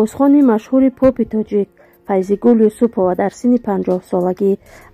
овозхони машҳури поpi тоҷик Файзигул Юсупова дар синни 50 солагӣ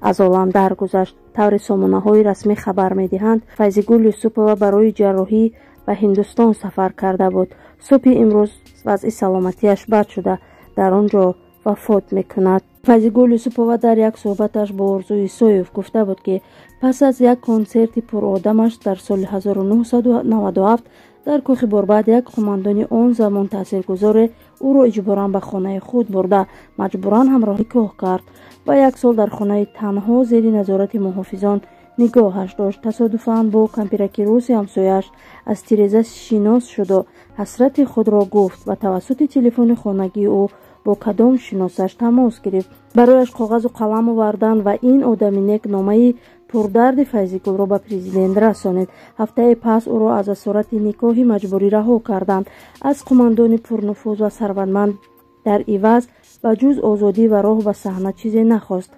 аз олам даргузашт. таври сомонаҳои расмӣ хабар медиҳанд, Файзигул Юсупова барои ҷарроҳӣ ба Ҳиндустон сафар карда буд. субҳи имрӯз вазъи саломатиаш бад шуда дар он ҷо вафот мекунад. Файзигул Юсупова дар як суҳбаташ бо Орзу Исоев гуфта буд, ки пас аз як консерти пуrodамаш дар соли 1997 дар Кӯхи Борбад як қумандони он замон таъсиргузоре ӯро иҷборан ба хонаи худ бурда маҷбуран ҳамроҳӣ никоҳ кард ва як сол дар хонаи танҳо зери назорати муҳофизон нигоҳаш дошт. тасодуфан бо кампираки рӯси ҳамсояш аз тиреза шинос шуду ҳасрати худро гуфт ва тавассути телефони хонагии ӯ бо кадом шиносаш тамос гирифт. барояш коғазу қалам овардан ва ин одами нек номаи пурдарди Файзигулро ба президент расонид. ҳафтаи пас ӯро аз асорати никоҳи маҷбурӣ раҳо карданд. аз қумандони пурнуфуз ва сарватманд дар иваз ба ҷуз озодӣ ва роҳ ба саҳна чизе нахост.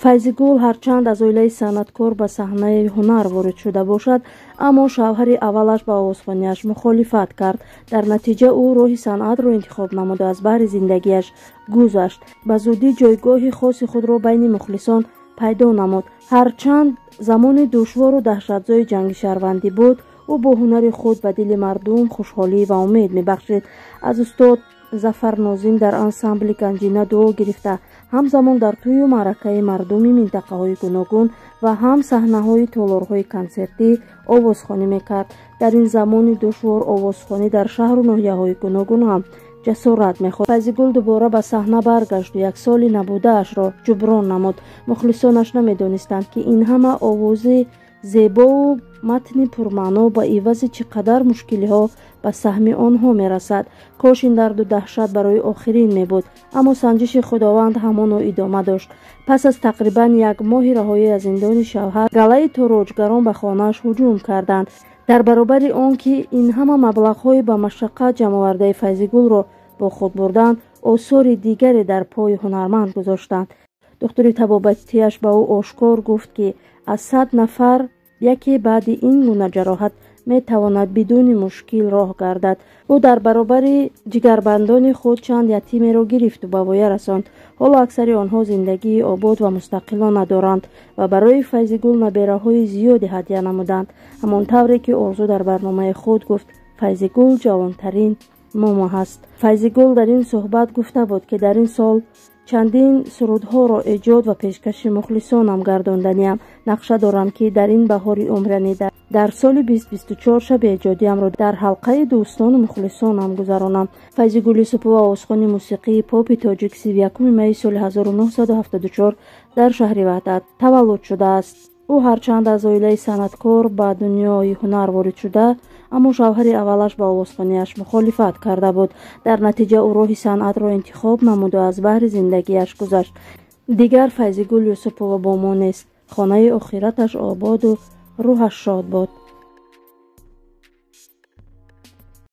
Файзигул ҳарчанд аз оилаи санъаткор ба саҳнаи ҳунар ворид шуда бошад, аммо шавҳари аввалаш ба овозхониаш мухолифат кард. дар натиҷа ӯ роҳи санъатро интихоб намуда аз баҳри зиндагиаш гузашт. ба зудӣ ҷойгоҳи хоси худро байни мухлисон пайдо намуд. ҳарчанд замони душвору даҳшатзои ҷанги шаҳрвандӣ буд, ӯ бо ҳунари худ ба дили мардум хушҳолӣ ва умед мебахшид. аз устод Зафар Нозим дар ансамбли Ганҷина дуо гирифта ҳамзамон дар тӯю маъракаи мардуми минтақаҳои гуногун ва ҳам саҳнаҳои толорҳои консертӣ овозхонӣ мекард. дар ин замони душвор овозхонӣ дар шаҳру ноҳияҳои гуногун ҳам ҷасорат мехост. Файзигул дубора ба саҳна баргашту як соли набудаашро ҷуброн намуд. мухлисонаш намедонистанд, ки ин ҳама овози зебову матни пурмаъно ба ивази чӣ қадар мушкилиҳо ба саҳми онҳо мерасад. кош ин дарду даҳшат барои охирин мебуд, аммо санҷиши худованд ҳамоно идома дошт. пас аз тақрибан як моҳи раҳоӣ аз зиндони шавҳар, галаи тороҷгарон ба хонааш ҳуҷум карданд. дар баробари он ки ин ҳама маблағҳои ба машаққат ҷамъовардаи Файзигулро бо худ бурданд, осори дигаре дар пои ҳунарманд гузоштанд. духтури табобатиаш ба ӯ ошкор гуфт, ки аз 100 нафар яке баъди ин гуна ҷароҳат метавонад бидуни мушкил роҳ гардад. ӯ дар баробари ҷигарбандони худ чанд ятимеро гирифту ба воя расонд. ҳоло аксари онҳо зиндагии обод ва мустақилона доранд ва барои Файзигул набераҳои зиёде ҳадя намуданд. ҳамон тавре ки Орзу дар барномаи худ гуфт, Файзигул ҷавонтарин момо ҳаст. Файзигул дар ин суҳбат гуфта буд, ки дар ин сол чандин сурудҳоро эҷод ва пешкаши мухлисонам гардонданиам. нақша дорам, ки дар ин баҳори умрани дар соли 2024 шаби эҷодиамро дар ҳалқаи дӯстону мухлисонам гузаронам. Файзигул Юсупова овозхони мусиқии попи тоҷик 31 майи соли 1974 дар шаҳри Ваҳдат таваллуд шудааст. ӯ ҳарчанд аз оилаи санъаткор ба дунёи ҳунар ворид шуда, аммо шавҳари аввалаш ба овозхониаш мухолифат карда буд. дар натиҷа ӯ роҳи санъатро интихоб намуду аз баҳри зиндагиаш гузашт. дигар Файзигул Юсупова бо мо нест. хонаи охираташ ободу рӯҳаш шод бод.